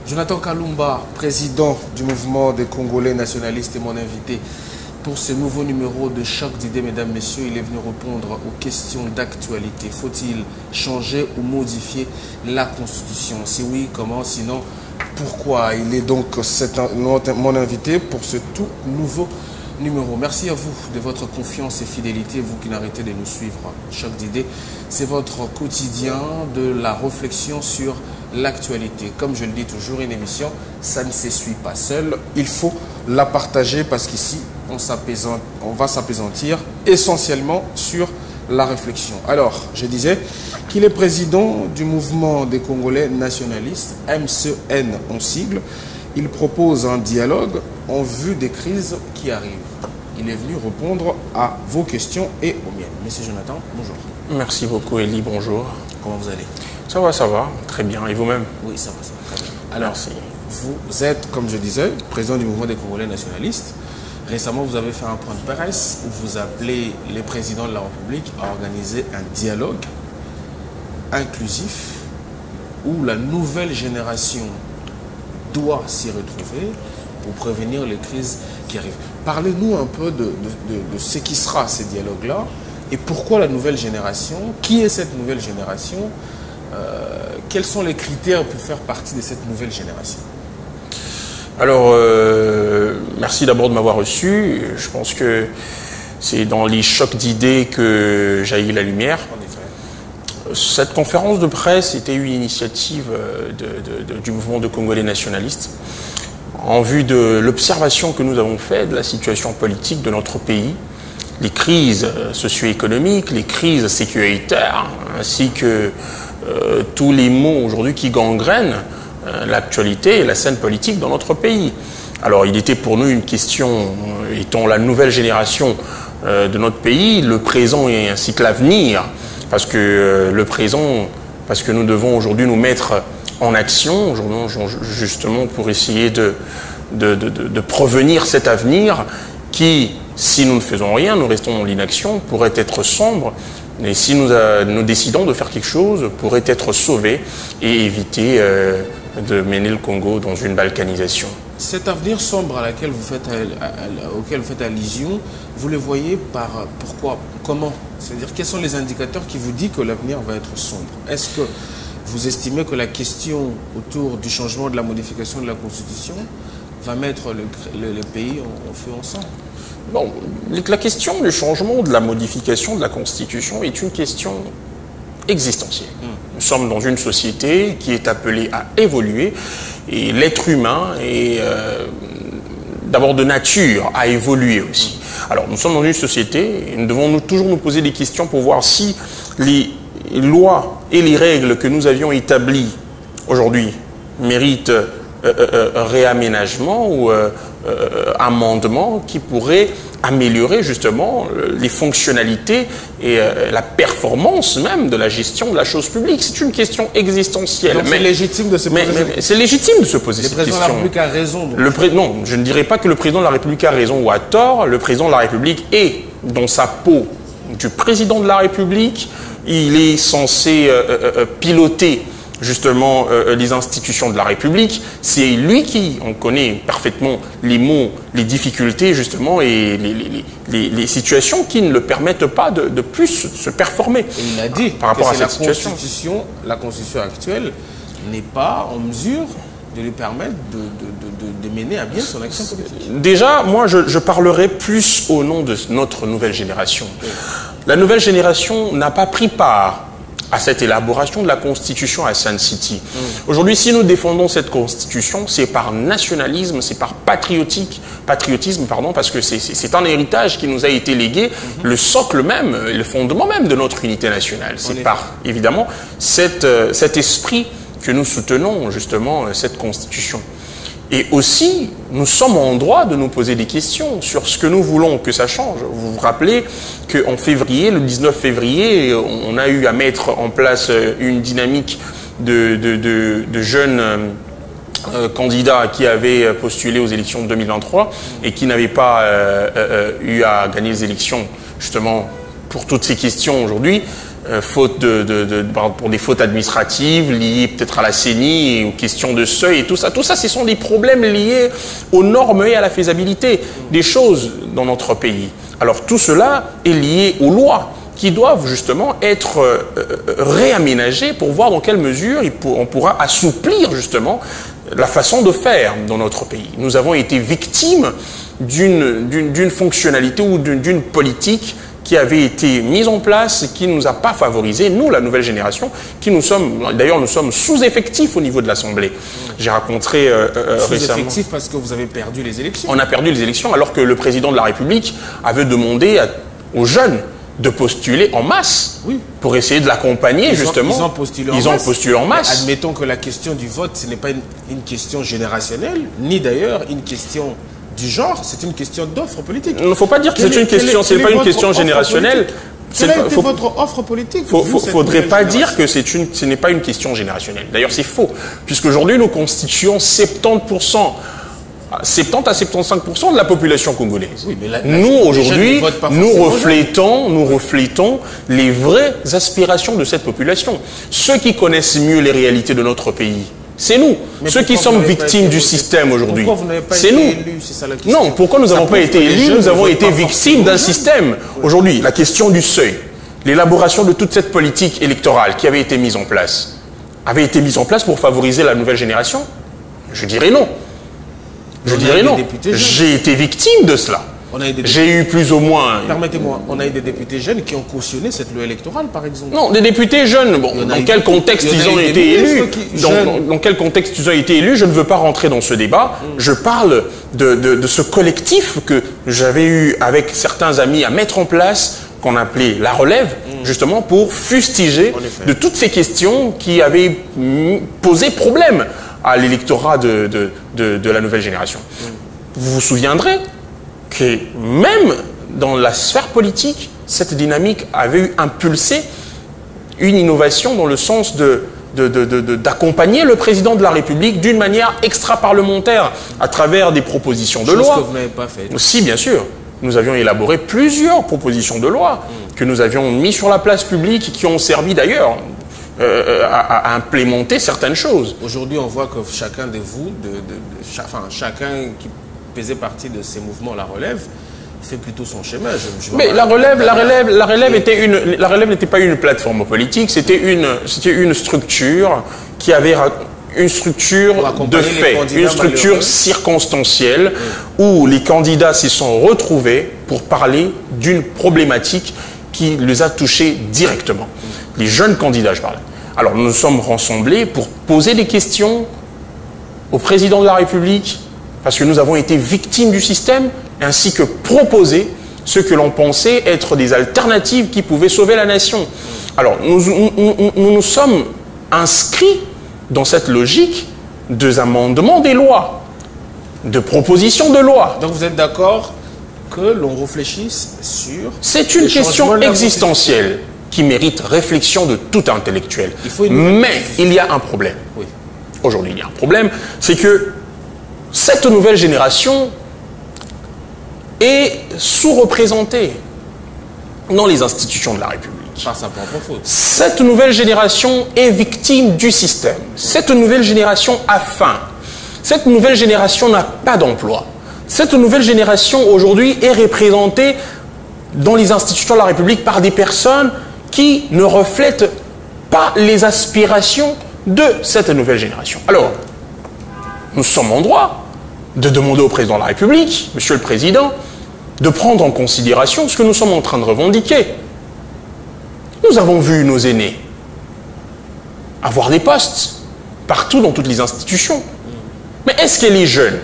Jonathan Kalumba, président du mouvement des Congolais nationalistes, est mon invité pour ce nouveau numéro de Choc d'idées. Mesdames, Messieurs, il est venu répondre aux questions d'actualité. Faut-il changer ou modifier la Constitution? Si oui, comment? Sinon, pourquoi? Il est donc mon invité pour ce tout nouveau numéro. Merci à vous de votre confiance et fidélité, vous qui n'arrêtez de nous suivre. Choc d'idées, c'est votre quotidien de la réflexion sur l'actualité. Comme je le dis toujours, une émission, ça ne s'essuie pas seul. Il faut la partager parce qu'ici, on va s'apaisantir essentiellement sur la réflexion. Alors, je disais qu'il est président du mouvement des Congolais nationalistes, MCN en sigle. Il propose un dialogue en vue des crises qui arrivent. Il est venu répondre à vos questions et aux miennes. Monsieur Jonathan, bonjour. Merci beaucoup, Elie, bonjour. Comment vous allez? Ça va, très bien. Et vous-même? Oui, ça va, très bien. Alors, merci. Vous êtes, comme je disais, président du mouvement des Congolais nationalistes. Récemment, vous avez fait un point de presse où vous appelez les présidents de la République à organiser un dialogue inclusif où la nouvelle génération doit s'y retrouver pour prévenir les crises qui arrivent. Parlez-nous un peu de ce qui sera ces dialogues-là et pourquoi la nouvelle génération, qui est cette nouvelle génération, quels sont les critères pour faire partie de cette nouvelle génération? Alors, merci d'abord de m'avoir reçu. Je pense que c'est dans les chocs d'idées que jaillit la lumière. En effet. Cette conférence de presse était une initiative du mouvement de Congolais nationalistes en vue de l'observation que nous avons faite de la situation politique de notre pays, les crises socio-économiques, les crises sécuritaires, ainsi que tous les maux aujourd'hui qui gangrènent l'actualité et la scène politique dans notre pays. Alors il était pour nous une question, étant la nouvelle génération de notre pays, le présent et ainsi que l'avenir, parce que parce que nous devons aujourd'hui nous mettre en action, justement pour essayer de provenir cet avenir qui, si nous ne faisons rien, nous restons dans l'inaction, pourrait être sombre. Et si nous décidons de faire quelque chose, pourrait être sauvé et éviter de mener le Congo dans une balkanisation. Cet avenir sombre auquel vous faites allusion, vous le voyez pourquoi? Comment? C'est-à-dire, quels sont les indicateurs qui vous disent que l'avenir va être sombre? Est-ce que vous estimez que la question autour du changement de la modification de la Constitution va mettre le pays en feu ensemble? Bon, la question du changement de la modification de la Constitution est une question existentielle. Nous sommes dans une société qui est appelée à évoluer et l'être humain est d'abord de nature à évoluer aussi. Alors nous sommes dans une société et nous devons toujours nous poser des questions pour voir si les lois et les règles que nous avions établies aujourd'hui méritent réaménagement ou amendement qui pourrait améliorer justement les fonctionnalités et la performance même de la gestion de la chose publique. C'est une question existentielle. Donc c'est légitime de se poser cette question. C'est légitime de se poser cette question. Le président de la République a raison. Non, je ne dirais pas que le président de la République a raison ou a tort. Le président de la République est dans sa peau du président de la République. Il est censé piloter justement les institutions de la République. C'est lui qui, on connaît parfaitement les maux, les difficultés justement et les situations qui ne le permettent pas de plus se performer. Et il a dit par rapport à cette situation. La Constitution actuelle n'est pas en mesure de lui permettre de mener à bien son action politique. Déjà, moi je parlerai plus au nom de notre nouvelle génération. Oui. La nouvelle génération n'a pas pris part à cette élaboration de la Constitution à Sun City. Aujourd'hui, si nous défendons cette Constitution, c'est par nationalisme, c'est par patriotisme, parce que c'est un héritage qui nous a été légué, le socle même, le fondement même de notre unité nationale. C'est par, évidemment, cet esprit que nous soutenons, justement, cette Constitution. Et aussi, nous sommes en droit de nous poser des questions sur ce que nous voulons que ça change. Vous vous rappelez qu'en février, le 19 février, on a eu à mettre en place une dynamique de jeunes candidats qui avaient postulé aux élections de 2023 et qui n'avaient pas eu à gagner les élections, justement, pour toutes ces questions aujourd'hui. pour des fautes administratives liées peut-être à la CENI et aux questions de seuil et tout ça. Tout ça, ce sont des problèmes liés aux normes et à la faisabilité des choses dans notre pays. Alors tout cela est lié aux lois qui doivent justement être réaménagées pour voir dans quelle mesure on pourra assouplir justement la façon de faire dans notre pays. Nous avons été victimes d'une fonctionnalité ou d'une politique qui avait été mise en place et qui ne nous a pas favorisé, nous, la nouvelle génération, d'ailleurs nous sommes sous-effectifs au niveau de l'Assemblée. J'ai rencontré récemment... Sous-effectifs parce que vous avez perdu les élections. On a perdu les élections alors que le président de la République avait demandé aux jeunes de postuler en masse pour essayer de l'accompagner justement. Ils ont postulé en masse. Mais admettons que la question du vote, ce n'est pas une question générationnelle, ni d'ailleurs une question du genre, c'est une question d'offre politique. Il ne faut pas dire que c'est une question, c'est pas une question générationnelle. Quelle a été votre offre politique? Il ne faudrait pas dire que ce n'est pas une question générationnelle. D'ailleurs, c'est faux, puisqu'aujourd'hui, nous constituons 70 à 75% de la population congolaise. Oui, mais nous, aujourd'hui, nous reflétons les vraies aspirations de cette population. Ceux qui connaissent mieux les réalités de notre pays, c'est nous. Ceux qui sommes victimes du système aujourd'hui, c'est nous. Non, pourquoi nous n'avons pas été élus? Nous avons été victimes d'un système. Aujourd'hui, la question du seuil, l'élaboration de toute cette politique électorale qui avait été mise en place, pour favoriser la nouvelle génération? Je dirais non. Je dirais non. J'ai été victime de cela. J'ai eu plus ou moins... Permettez-moi, on a eu des députés jeunes qui ont cautionné cette loi électorale, par exemple. Non, des députés jeunes, bon, dans quel contexte ils ont été élus? Dans quel contexte ils ont été élus? Je ne veux pas rentrer dans ce débat. Je parle de ce collectif que j'avais eu avec certains amis à mettre en place, qu'on appelait la relève, justement pour fustiger de toutes ces questions qui avaient posé problème à l'électorat de la nouvelle génération. Vous vous souviendrez que même dans la sphère politique, cette dynamique avait impulsé une innovation dans le sens d'accompagner le président de la République d'une manière extra-parlementaire à travers des propositions de loi. Chose que vous n'avez pas fait. Si, bien sûr. Nous avions élaboré plusieurs propositions de loi que nous avions mis sur la place publique et qui ont servi d'ailleurs à implémenter certaines choses. Aujourd'hui, on voit que chacun de vous, chacun qui faisait partie de ces mouvements, la relève, fait plutôt son schéma. Mais la relève n'était pas une plateforme politique, c'était une structure qui avait une structure de fait, une structure circonstancielle où les candidats s'y sont retrouvés pour parler d'une problématique qui les a touchés directement. Les jeunes candidats, je parle. Alors nous nous sommes rassemblés pour poser des questions au président de la République, parce que nous avons été victimes du système, ainsi que proposer ce que l'on pensait être des alternatives qui pouvaient sauver la nation. Alors nous sommes inscrits dans cette logique des amendements des lois, de propositions de loi. Donc vous êtes d'accord que l'on réfléchisse sur... C'est une question existentielle qui mérite réflexion de tout intellectuel. Mais il y a un problème. Oui. Aujourd'hui, il y a un problème, c'est que cette nouvelle génération est sous-représentée dans les institutions de la République. Par sa propre faute. Cette nouvelle génération est victime du système. Cette nouvelle génération a faim. Cette nouvelle génération n'a pas d'emploi. Cette nouvelle génération aujourd'hui est représentée dans les institutions de la République par des personnes qui ne reflètent pas les aspirations de cette nouvelle génération. Alors, nous sommes en droit de demander au président de la République, Monsieur le Président, de prendre en considération ce que nous sommes en train de revendiquer. Nous avons vu nos aînés avoir des postes partout dans toutes les institutions. Mais est-ce que les jeunes,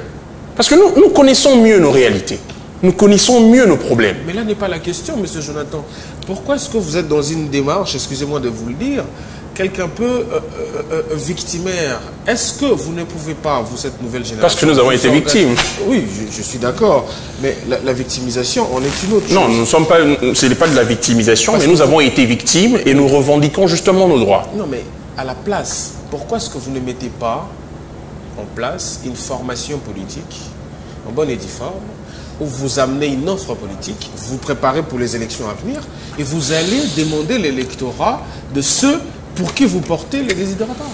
parce que nous connaissons mieux nos réalités, nous connaissons mieux nos problèmes. Mais là n'est pas la question, Monsieur Jonathan. Pourquoi est-ce que vous êtes dans une démarche, excusez-moi de vous le dire, quelque peu victimaire? Est-ce que vous ne pouvez pas, vous, cette nouvelle génération... Parce que nous avons été victimes. Oui, je suis d'accord. Mais la victimisation en est une autre chose. Non, nous ne sommes pas... Ce n'est pas de la victimisation, mais nous avons été victimes et nous revendiquons justement nos droits. Non, mais à la place, pourquoi est-ce que vous ne mettez pas en place une formation politique en bonne et due forme, où vous amenez une offre politique, vous préparez pour les élections à venir, et vous allez demander l'électorat de ceux pour qui vous portez les desiderata.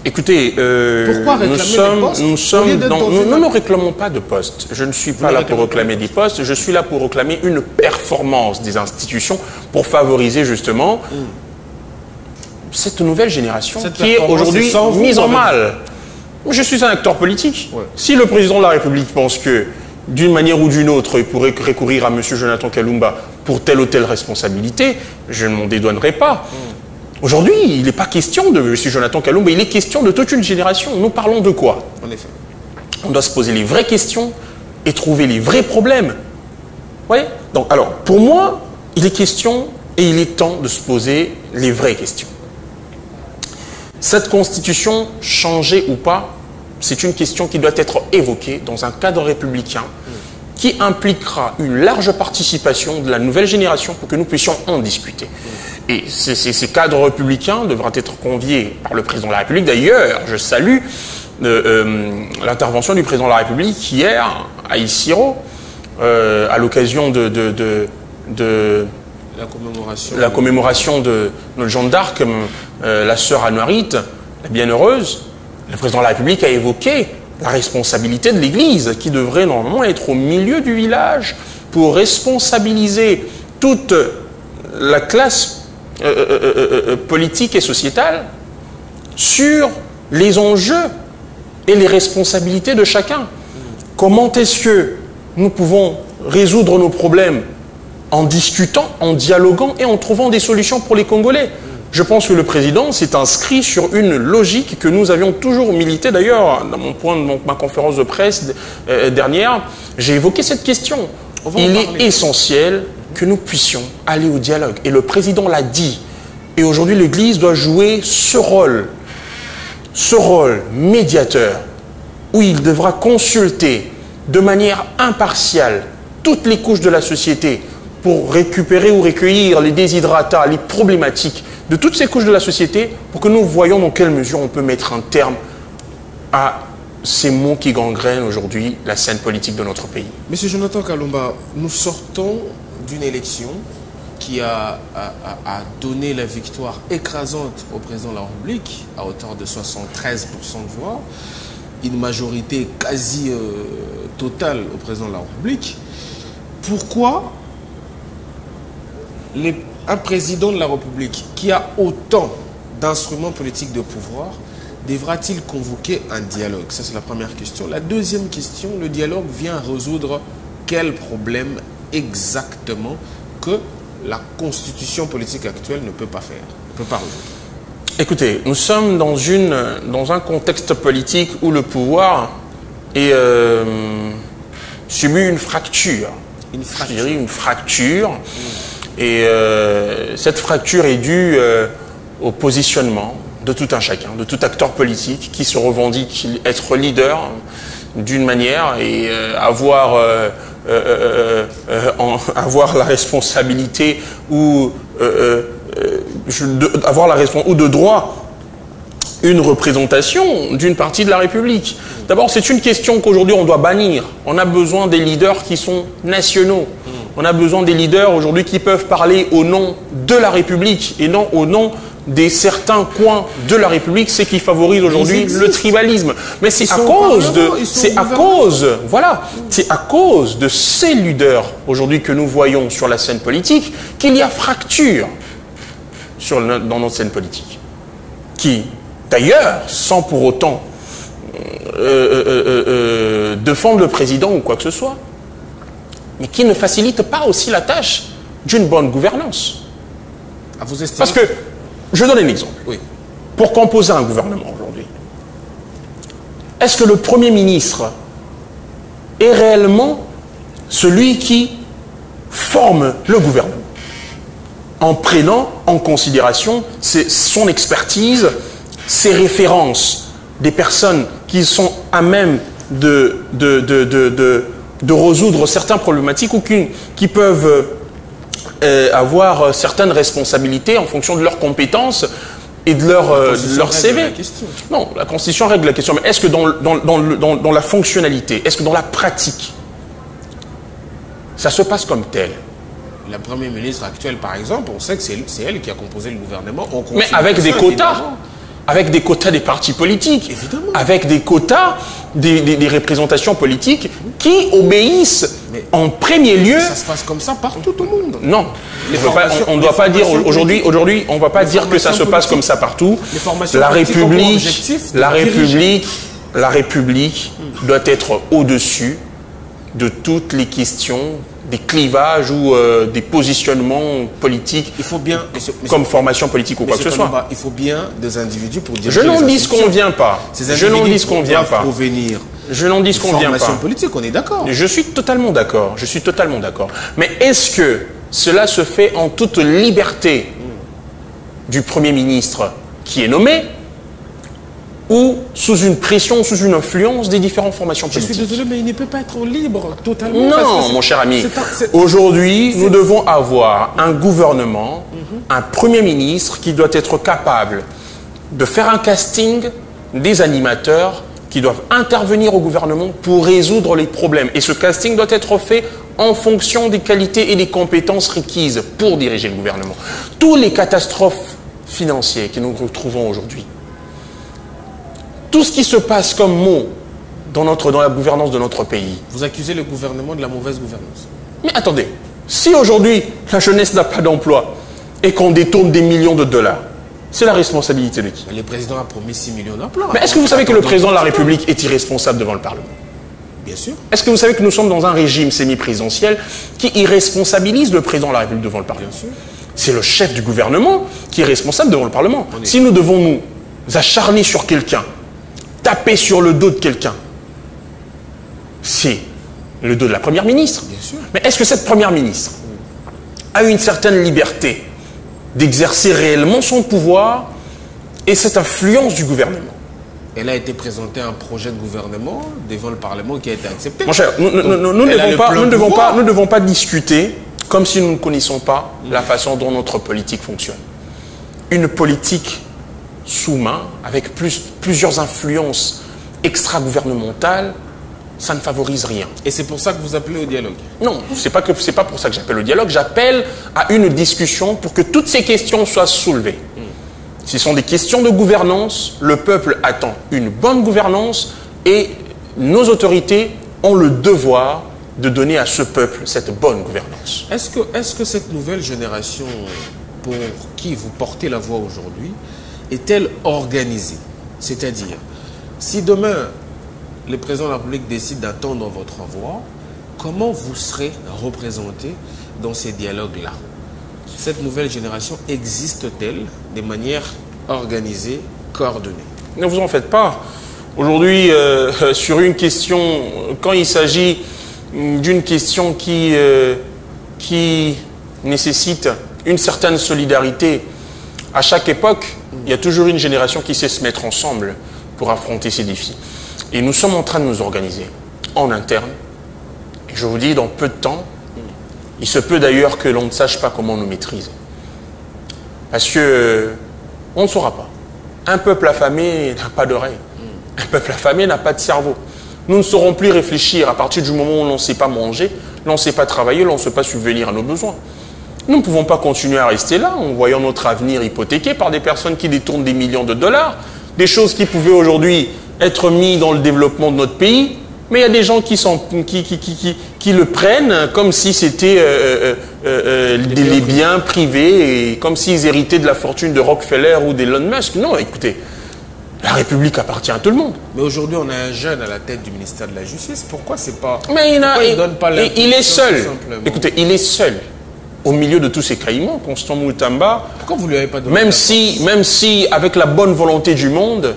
Écoutez, pourquoi réclamer des postes nous ne réclamons pas de postes. Je ne suis pas là pour réclamer des postes, je suis là pour réclamer une performance des institutions pour favoriser justement cette nouvelle génération qui est aujourd'hui mise en mal. Je suis un acteur politique. Ouais. Si le président de la République pense que, d'une manière ou d'une autre, il pourrait recourir à M. Jonathan Kalumba pour telle ou telle responsabilité, je ne m'en dédouanerai pas. Aujourd'hui, il n'est pas question de M. Jonathan Kalumba, il est question de toute une génération. Nous parlons de quoi? En effet. On doit se poser les vraies questions et trouver les vrais problèmes. Vous voyez? Donc, alors, pour moi, il est question et il est temps de se poser les vraies questions. Cette constitution, changée ou pas, c'est une question qui doit être évoquée dans un cadre républicain qui impliquera une large participation de la nouvelle génération pour que nous puissions en discuter. Et ces cadres républicains devront être conviés par le président de la République. D'ailleurs, je salue l'intervention du président de la République hier à Isiro, à l'occasion de la commémoration de notre Jeanne d'Arc, la sœur Anouarite, la bienheureuse. Le président de la République a évoqué la responsabilité de l'Église, qui devrait normalement être au milieu du village pour responsabiliser toute la classe politique et sociétale sur les enjeux et les responsabilités de chacun. Comment est-ce que nous pouvons résoudre nos problèmes en discutant, en dialoguant et en trouvant des solutions pour les Congolais? Je pense que le président s'est inscrit sur une logique que nous avions toujours milité. D'ailleurs, dans ma conférence de presse dernière, j'ai évoqué cette question. Il est essentiel que nous puissions aller au dialogue. Et le président l'a dit. Et aujourd'hui, l'Église doit jouer ce rôle médiateur, où il devra consulter de manière impartiale toutes les couches de la société pour récupérer ou recueillir les desiderata, les problématiques de toutes ces couches de la société, pour que nous voyions dans quelle mesure on peut mettre un terme à ces mots qui gangrènent aujourd'hui la scène politique de notre pays. Monsieur Jonathan Kalumba, nous sortons d'une élection qui a donné la victoire écrasante au président de la République, à hauteur de 73% de voix, une majorité quasi totale au président de la République. Pourquoi un président de la République qui a autant d'instruments politiques de pouvoir devra-t-il convoquer un dialogue? Ça, c'est la première question. La deuxième question, le dialogue vient résoudre quel problème exactement que la constitution politique actuelle ne peut pas faire, ne peut pas résoudre? Écoutez, nous sommes dans un contexte politique où le pouvoir subit une fracture. Je dirais une fracture. Et cette fracture est due au positionnement de tout un chacun, de tout acteur politique qui se revendique être leader d'une manière et avoir la responsabilité ou de droit une représentation d'une partie de la République. D'abord, c'est une question qu'aujourd'hui on doit bannir. On a besoin des leaders qui sont nationaux. On a besoin des leaders aujourd'hui qui peuvent parler au nom de la République et non au nom des certains coins de la République, c'est qui favorise aujourd'hui le tribalisme. Mais c'est à cause de ces leaders aujourd'hui que nous voyons sur la scène politique qu'il y a fracture dans notre scène politique. Qui, d'ailleurs, sans pour autant défendre le président ou quoi que ce soit, mais qui ne facilite pas aussi la tâche d'une bonne gouvernance. Parce que, je donne un exemple. Oui. Pour composer un gouvernement aujourd'hui, est-ce que le Premier ministre est réellement celui qui forme le gouvernement en prenant en considération son expertise, ses références, des personnes qui sont à même de résoudre certaines problématiques ou qui peuvent avoir certaines responsabilités en fonction de leurs compétences et de leur CV. La question. Non, la Constitution règle la question, mais est-ce que dans la fonctionnalité, est-ce que dans la pratique, ça se passe comme tel? La Première ministre actuelle, par exemple, on sait que c'est elle qui a composé le gouvernement. Mais avec des quotas. Avec des quotas des partis politiques. Évidemment. Avec des quotas des représentations politiques qui obéissent en premier lieu. Ça se passe comme ça partout au monde. Non. On ne doit pas dire aujourd'hui, on ne va pas dire que ça se passe comme ça partout. La République doit être au-dessus de toutes les questions, des clivages ou des positionnements politiques, il faut bien, comme formation politique ou quoi que ce soit. Il faut bien des individus pour dire. Je n'en dis ce qu'on vient pas. Je n'en dis ce qu'on vient pas. Je n'en dis ce qu'on vient pas. Formation politique, on est d'accord. Je suis totalement d'accord. Je suis totalement d'accord. Mais est-ce que cela se fait en toute liberté du Premier ministre qui est nommé, ou sous une pression, sous une influence des différentes formations politiques? Je suis désolé, mais il ne peut pas être libre totalement. Non, mon cher ami. Aujourd'hui, nous devons avoir un gouvernement, un Premier ministre qui doit être capable de faire un casting des animateurs qui doivent intervenir au gouvernement pour résoudre les problèmes. Et ce casting doit être fait en fonction des qualités et des compétences requises pour diriger le gouvernement. Toutes les catastrophes financières que nous retrouvons aujourd'hui, tout ce qui se passe comme mot dans la gouvernance de notre pays. Vous accusez le gouvernement de la mauvaise gouvernance. Mais attendez, si aujourd'hui la jeunesse n'a pas d'emploi et qu'on détourne des millions de dollars, c'est la responsabilité de qui? Le président a promis 6 millions d'emplois. Mais est-ce que vous savez que le président de la République est irresponsable devant le Parlement? Bien sûr. Est-ce que vous savez que nous sommes dans un régime semi-présidentiel qui irresponsabilise le président de la République devant le Parlement? Bien sûr. C'est le chef du gouvernement qui est responsable devant le Parlement. Si nous devons nous acharner sur quelqu'un, taper sur le dos de quelqu'un, c'est le dos de la Première ministre. Bien sûr. Mais est-ce que cette Première ministre a une certaine liberté d'exercer réellement son pouvoir et cette influence du gouvernement? Elle a été présentée un projet de gouvernement devant le Parlement qui a été accepté. Mon cher, nous ne devons pas discuter comme si nous ne connaissons pas la façon dont notre politique fonctionne. Une politique sous main, avec plusieurs influences extra-gouvernementales, ça ne favorise rien. Et c'est pour ça que vous appelez au dialogue? Non, c'est pas pour ça que j'appelle au dialogue. J'appelle à une discussion pour que toutes ces questions soient soulevées. Ce sont des questions de gouvernance. Le peuple attend une bonne gouvernance et nos autorités ont le devoir de donner à ce peuple cette bonne gouvernance. Est-ce que cette nouvelle génération pour qui vous portez la voix aujourd'hui est-elle organisée? C'est-à-dire, si demain, le président de la République décide d'attendre votre voix, comment vous serez représenté dans ces dialogues-là? Cette nouvelle génération existe-t-elle de manière organisée, coordonnée? Ne vous en faites pas. Aujourd'hui, sur une question, quand il s'agit d'une question qui nécessite une certaine solidarité, à chaque époque, il y a toujours une génération qui sait se mettre ensemble pour affronter ces défis. Et nous sommes en train de nous organiser en interne. Et je vous dis, dans peu de temps, il se peut d'ailleurs que l'on ne sache pas comment nous maîtriser. Parce que on ne saura pas. Un peuple affamé n'a pas d'oreille. Un peuple affamé n'a pas de cerveau. Nous ne saurons plus réfléchir à partir du moment où l'on ne sait pas manger, l'on ne sait pas travailler, l'on ne sait pas subvenir à nos besoins. Nous ne pouvons pas continuer à rester là en voyant notre avenir hypothéqué par des personnes qui détournent des millions de dollars, des choses qui pouvaient aujourd'hui être mises dans le développement de notre pays, mais il y a des gens qui le prennent comme si c'était les biens privés et comme s'ils héritaient de la fortune de Rockefeller ou d'Elon Musk. Non, écoutez, la République appartient à tout le monde. Mais aujourd'hui, on a un jeune à la tête du ministère de la Justice. Pourquoi c'est pas... Mais il donne pas il est seul. Écoutez, il est seul. Au milieu de tous ces caïmans, Constant Moutamba, pourquoi vous lui avez pas donné même si, avec la bonne volonté du monde,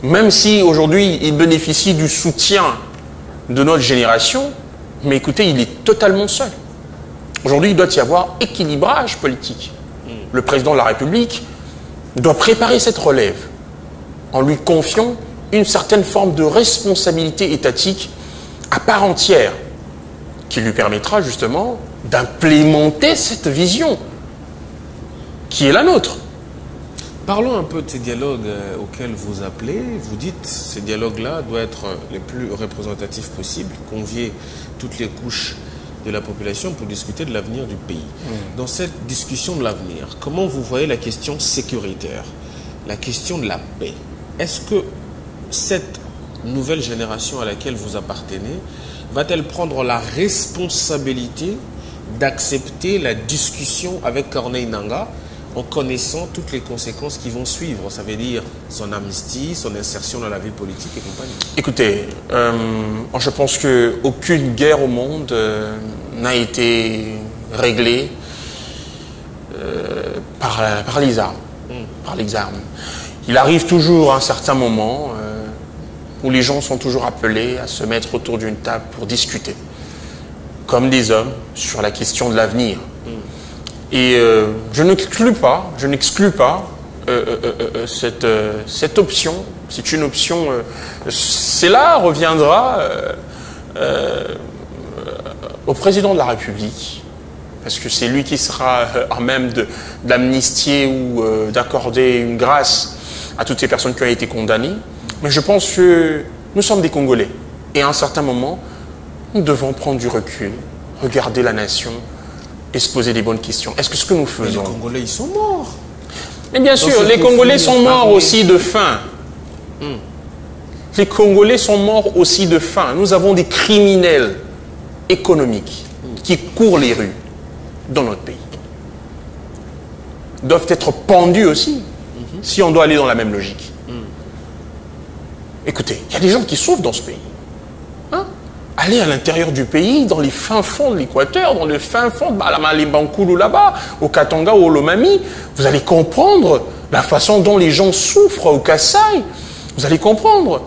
même si aujourd'hui il bénéficie du soutien de notre génération, mais écoutez, il est totalement seul. Aujourd'hui, il doit y avoir équilibrage politique. Le président de la République doit préparer cette relève en lui confiant une certaine forme de responsabilité étatique à part entière qui lui permettra justement d'implémenter cette vision qui est la nôtre. Parlons un peu de ces dialogues auxquels vous appelez. Vous dites que ces dialogues-là doivent être les plus représentatifs possibles, convier toutes les couches de la population pour discuter de l'avenir du pays. Dans cette discussion de l'avenir, comment vous voyez la question sécuritaire, la question de la paix? Est-ce que cette nouvelle génération à laquelle vous appartenez va-t-elle prendre la responsabilité d'accepter la discussion avec Corneille Nangaa en connaissant toutes les conséquences qui vont suivre? Ça veut dire son amnistie, son insertion dans la vie politique et compagnie. Écoutez, je pense qu'aucune guerre au monde n'a été réglée par les armes. Par les armes. Il arrive toujours un certain moment où les gens sont toujours appelés à se mettre autour d'une table pour discuter, comme des hommes, sur la question de l'avenir. Et je n'exclus pas cette option. C'est une option. Cela reviendra au président de la République, parce que c'est lui qui sera à même d'amnistier ou d'accorder une grâce à toutes ces personnes qui ont été condamnées. Mais je pense que nous sommes des Congolais. Et à un certain moment, nous devons prendre du recul, regarder la nation et se poser des bonnes questions. Est-ce que ce que nous faisons... Mais les Congolais, ils sont morts. Mais bien sûr, les Congolais sont morts aussi de faim. Les Congolais sont morts aussi de faim. Nous avons des criminels économiques qui courent les rues dans notre pays. Ils doivent être pendus aussi, si on doit aller dans la même logique. Écoutez, il y a des gens qui souffrent dans ce pays. Allez à l'intérieur du pays, dans les fins fonds de l'Équateur, dans le fin fond de Malimbankoulou là-bas, au Katanga ou au Lomami, vous allez comprendre la façon dont les gens souffrent au Kasaï. Vous allez comprendre.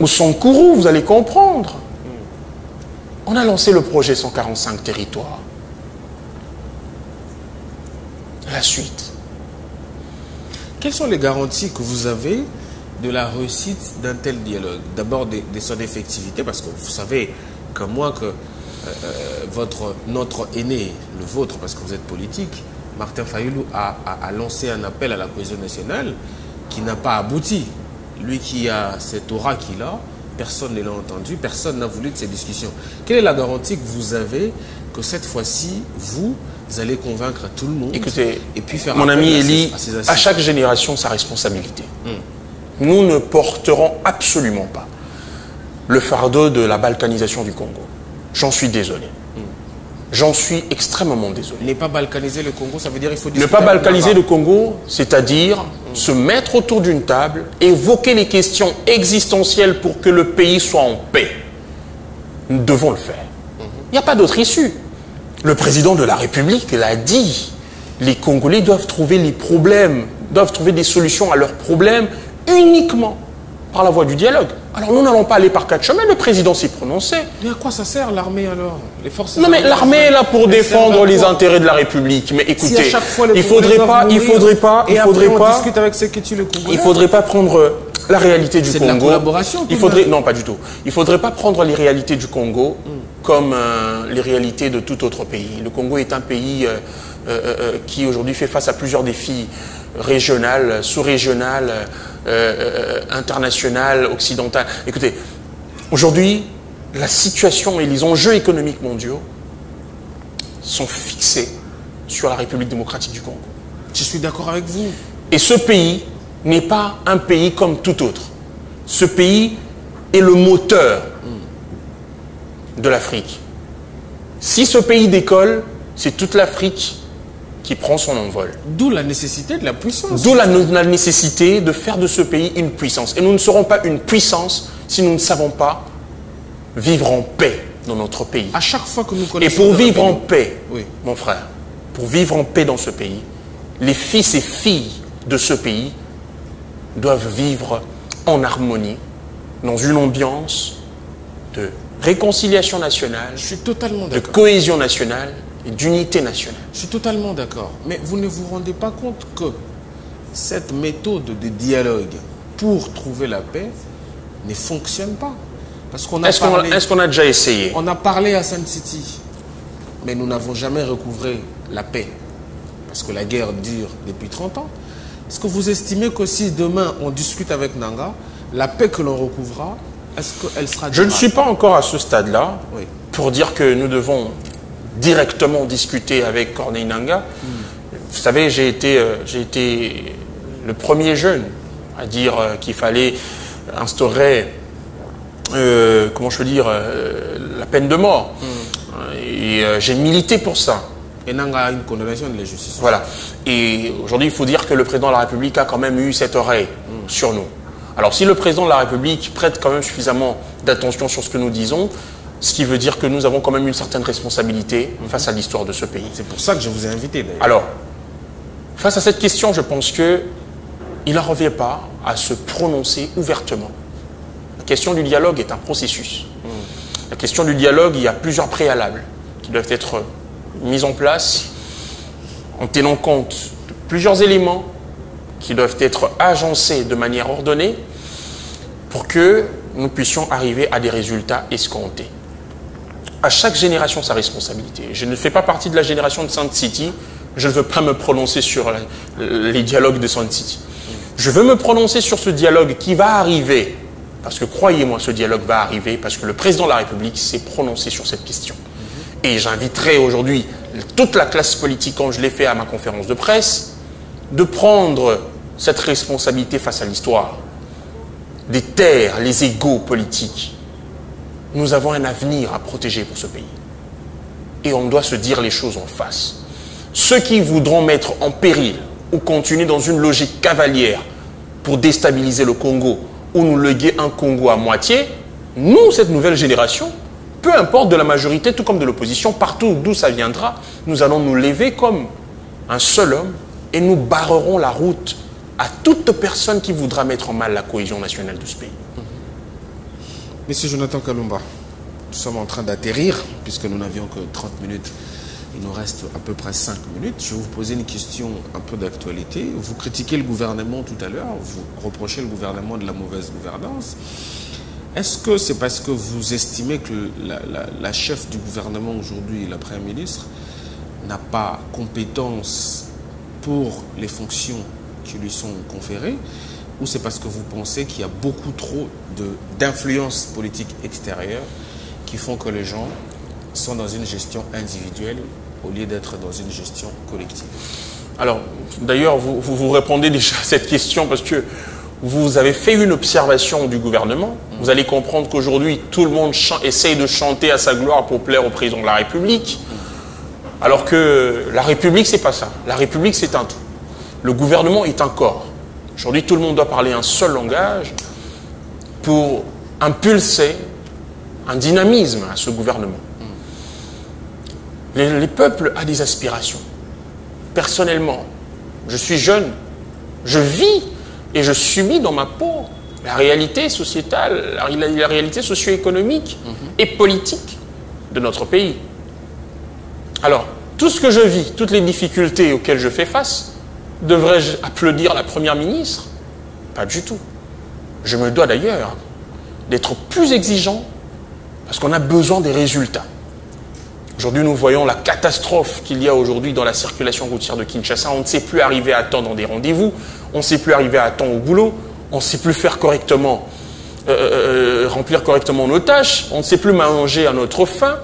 Au Sankourou, vous allez comprendre. On a lancé le projet 145 territoires. La suite. Quelles sont les garanties que vous avez de la réussite d'un tel dialogue? D'abord de son effectivité, parce que vous savez comme moi que notre aîné, le vôtre, parce que vous êtes politique, Martin Fayulu a lancé un appel à la cohésion nationale qui n'a pas abouti. Lui qui a cette aura qu'il a, personne ne l'a entendu, personne n'a voulu de ces discussions. Quelle est la garantie que vous avez que cette fois-ci, vous allez convaincre tout le monde? Écoutez, et puis faire mon ami Elie, à chaque génération sa responsabilité. Nous ne porterons absolument pas le fardeau de la balkanisation du Congo. J'en suis désolé. J'en suis extrêmement désolé. Ne pas balkaniser le Congo, ça veut dire qu'il faut discuter. Ne pas balkaniser le Congo, c'est-à-dire se mettre autour d'une table, évoquer les questions existentielles pour que le pays soit en paix. Nous devons le faire. Il n'y a pas d'autre issue. Le président de la République l'a dit. Les Congolais doivent trouver les problèmes, doivent trouver des solutions à leurs problèmes uniquement par la voie du dialogue. Alors nous n'allons pas aller par quatre chemins, le président s'est prononcé. Mais à quoi ça sert l'armée alors? Les forces non mais l'armée est là pour défendre les intérêts de la République. Mais écoutez, si à chaque fois il faudrait pas prendre la réalité du Congo. C'est de la collaboration. Non, pas du tout. Il faudrait pas prendre les réalités du Congo comme les réalités de tout autre pays. Le Congo est un pays qui aujourd'hui fait face à plusieurs défis régional, sous-régional, international, occidental. Écoutez, aujourd'hui, la situation et les enjeux économiques mondiaux sont fixés sur la République démocratique du Congo. Je suis d'accord avec vous. Et ce pays n'est pas un pays comme tout autre. Ce pays est le moteur de l'Afrique. Si ce pays décolle, c'est toute l'Afrique qui prend son envol. D'où la nécessité de la puissance. D'où la nécessité de faire de ce pays une puissance. Et nous ne serons pas une puissance si nous ne savons pas vivre en paix dans notre pays. À chaque fois que nous connaissons... Et pour vivre en paix, mon frère, pour vivre en paix dans ce pays, les fils et filles de ce pays doivent vivre en harmonie, dans une ambiance de réconciliation nationale, je suis totalement de cohésion nationale, et d'unité nationale. Je suis totalement d'accord. Mais vous ne vous rendez pas compte que cette méthode de dialogue pour trouver la paix ne fonctionne pas. Parce qu'on a Est-ce qu'on a déjà essayé? On a parlé à Sun City, mais nous n'avons jamais recouvré la paix. Parce que la guerre dure depuis 30 ans. Est-ce que vous estimez que si demain on discute avec Nanga, la paix que l'on recouvrira, est-ce qu'elle sera durable? Je ne suis pas encore à ce stade-là oui. pour dire que nous devons directement discuter avec Corneille Nangaa. Vous savez, j'ai été le premier jeune à dire qu'il fallait instaurer, comment je veux dire, la peine de mort. Et j'ai milité pour ça. Et Nanga a une condamnation de la justice. Voilà. Et aujourd'hui, il faut dire que le président de la République a quand même eu cette oreille sur nous. Alors, si le président de la République prête quand même suffisamment d'attention sur ce que nous disons, ce qui veut dire que nous avons quand même une certaine responsabilité face à l'histoire de ce pays. C'est pour ça que je vous ai invité, d'ailleurs. Alors, face à cette question, je pense qu'il n'en revient pas à se prononcer ouvertement. La question du dialogue est un processus. La question du dialogue, il y a plusieurs préalables qui doivent être mis en place en tenant compte de plusieurs éléments qui doivent être agencés de manière ordonnée pour que nous puissions arriver à des résultats escomptés. À chaque génération, sa responsabilité. Je ne fais pas partie de la génération de Sainte City. Je ne veux pas me prononcer sur les dialogues de Sainte City. Je veux me prononcer sur ce dialogue qui va arriver. Parce que croyez-moi, ce dialogue va arriver parce que le président de la République s'est prononcé sur cette question. Et j'inviterai aujourd'hui toute la classe politique, comme je l'ai fait à ma conférence de presse, de prendre cette responsabilité face à l'histoire, des terres, les égaux politiques. Nous avons un avenir à protéger pour ce pays. Et on doit se dire les choses en face. Ceux qui voudront mettre en péril ou continuer dans une logique cavalière pour déstabiliser le Congo ou nous léguer un Congo à moitié, nous, cette nouvelle génération, peu importe de la majorité, tout comme de l'opposition, partout d'où ça viendra, nous allons nous lever comme un seul homme et nous barrerons la route à toute personne qui voudra mettre en mal la cohésion nationale de ce pays. Monsieur Jonathan Kalumba, nous sommes en train d'atterrir, puisque nous n'avions que 30 minutes. Il nous reste à peu près 5 minutes. Je vais vous poser une question un peu d'actualité. Vous critiquez le gouvernement tout à l'heure, vous reprochez le gouvernement de la mauvaise gouvernance. Est-ce que c'est parce que vous estimez que la chef du gouvernement aujourd'hui, la Première ministre, n'a pas compétence pour les fonctions qui lui sont conférées, ou c'est parce que vous pensez qu'il y a beaucoup trop d'influences politiques extérieures qui font que les gens sont dans une gestion individuelle au lieu d'être dans une gestion collective? Alors, d'ailleurs, vous répondez déjà à cette question parce que vous avez fait une observation du gouvernement. Vous allez comprendre qu'aujourd'hui, tout le monde essaye de chanter à sa gloire pour plaire au président de la République. Alors que la République, c'est pas ça. La République, c'est un tout. Le gouvernement est un corps. Aujourd'hui, tout le monde doit parler un seul langage pour impulser un dynamisme à ce gouvernement. Les peuples ont des aspirations. Personnellement, je suis jeune, je vis et je subis dans ma peau la réalité sociétale, la réalité socio-économique et politique de notre pays. Alors, tout ce que je vis, toutes les difficultés auxquelles je fais face, devrais-je applaudir la Première ministre? Pas du tout. Je me dois d'ailleurs d'être plus exigeant parce qu'on a besoin des résultats. Aujourd'hui, nous voyons la catastrophe qu'il y a aujourd'hui dans la circulation routière de Kinshasa. On ne sait plus arriver à temps dans des rendez-vous, on ne sait plus arriver à temps au boulot, on ne sait plus faire correctement, remplir correctement nos tâches, on ne sait plus manger à notre faim,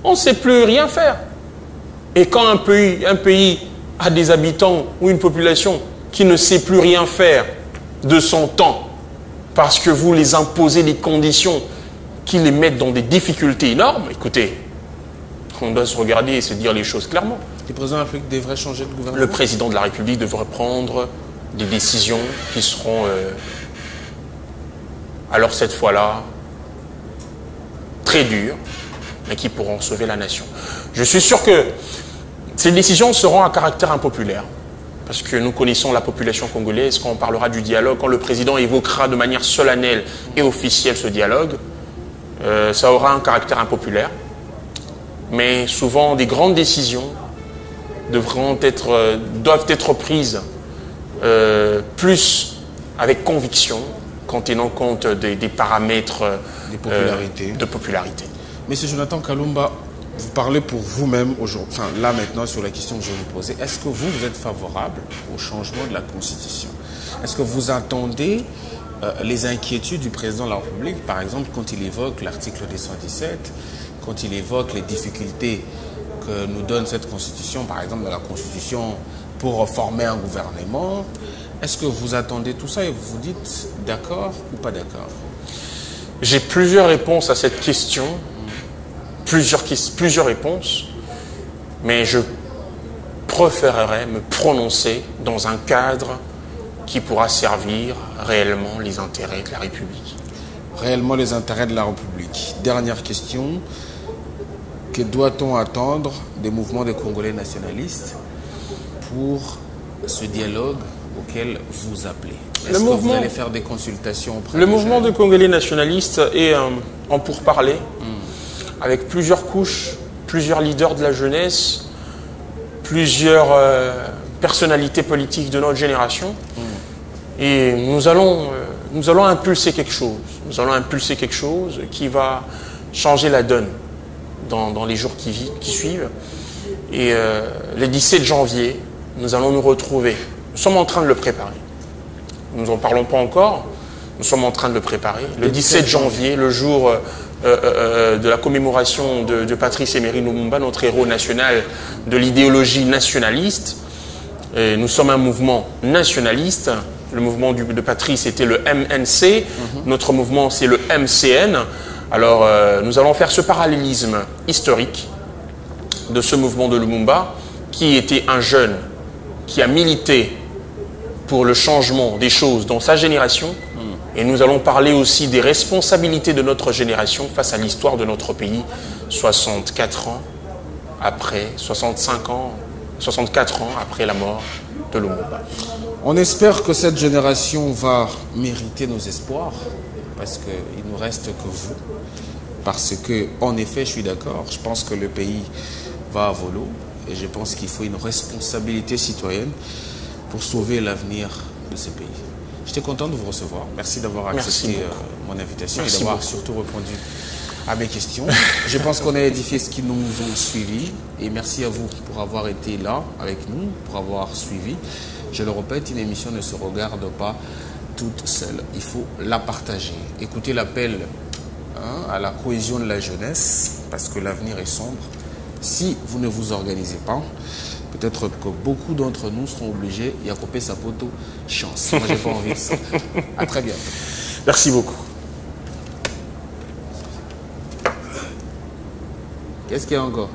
on ne sait plus rien faire. Et quand un pays a des habitants ou une population qui ne sait plus rien faire de son temps parce que vous les imposez des conditions qui les mettent dans des difficultés énormes, écoutez, on doit se regarder et se dire les choses clairement. Le président de la République devrait changer de gouvernement? Le président de la République devrait prendre des décisions qui seront, alors cette fois-là, très dures, mais qui pourront sauver la nation. Je suis sûr que ces décisions seront à caractère impopulaire, parce que nous connaissons la population congolaise. Quand on parlera du dialogue, quand le président évoquera de manière solennelle et officielle ce dialogue, ça aura un caractère impopulaire. Mais souvent, des grandes décisions doivent être prises plus avec conviction qu'en tenant compte des paramètres de popularité. Monsieur Jonathan Kalumba, vous parlez pour vous-même aujourd'hui, enfin là maintenant sur la question que je vais vous poser. Est-ce que vous êtes favorable au changement de la Constitution? Est-ce que vous entendez les inquiétudes du président de la République, par exemple, quand il évoque l'article 217, quand il évoque les difficultés que nous donne cette Constitution, par exemple dans la Constitution pour former un gouvernement? Est-ce que vous attendez tout ça et vous vous dites d'accord ou pas d'accord? J'ai plusieurs réponses à cette question, plusieurs réponses, mais je préférerais me prononcer dans un cadre qui pourra servir réellement les intérêts de la République. Réellement les intérêts de la République. Dernière question. Que doit-on attendre des mouvements des Congolais nationalistes pour ce dialogue auquel vous appelez? Est-ce que vous allez faire des consultations auprès Le mouvement des Congolais nationalistes est en pourparlers avec plusieurs couches, plusieurs leaders de la jeunesse, plusieurs personnalités politiques de notre génération. Et nous allons impulser quelque chose. Nous allons impulser quelque chose qui va changer la donne dans les jours qui suivent. Et le 17 janvier, nous allons nous retrouver. Nous sommes en train de le préparer. Nous n'en parlons pas encore. Nous sommes en train de le préparer. Le 17 janvier, le jour de la commémoration de Patrice Emery Lumumba, notre héros national de l'idéologie nationaliste. Et nous sommes un mouvement nationaliste. Le mouvement de Patrice était le MNC. Notre mouvement, c'est le MCN. Alors, nous allons faire ce parallélisme historique de ce mouvement de Lumumba, qui était un jeune qui a milité pour le changement des choses dans sa génération. Et nous allons parler aussi des responsabilités de notre génération face à l'histoire de notre pays, 64 ans après, 64 ans après la mort de Lumumba. On espère que cette génération va mériter nos espoirs, parce qu'il ne nous reste que vous. Parce que, en effet, je suis d'accord, je pense que le pays va à volo, et je pense qu'il faut une responsabilité citoyenne pour sauver l'avenir de ce pays. J'étais content de vous recevoir. Merci d'avoir accepté mon invitation et d'avoir surtout répondu à mes questions. Je pense qu'on a édifié ce qui nous ont suivis, et merci à vous pour avoir été là avec nous, pour avoir suivi. Je le répète, une émission ne se regarde pas toute seule. Il faut la partager. Écoutez l'appel à la cohésion de la jeunesse, parce que l'avenir est sombre. Si vous ne vous organisez pas, peut-être que beaucoup d'entre nous seront obligés d'y accoper sa poteau chance. Moi, j'ai pas envie de ça. À très bientôt. Merci beaucoup. Qu'est-ce qu'il y a encore?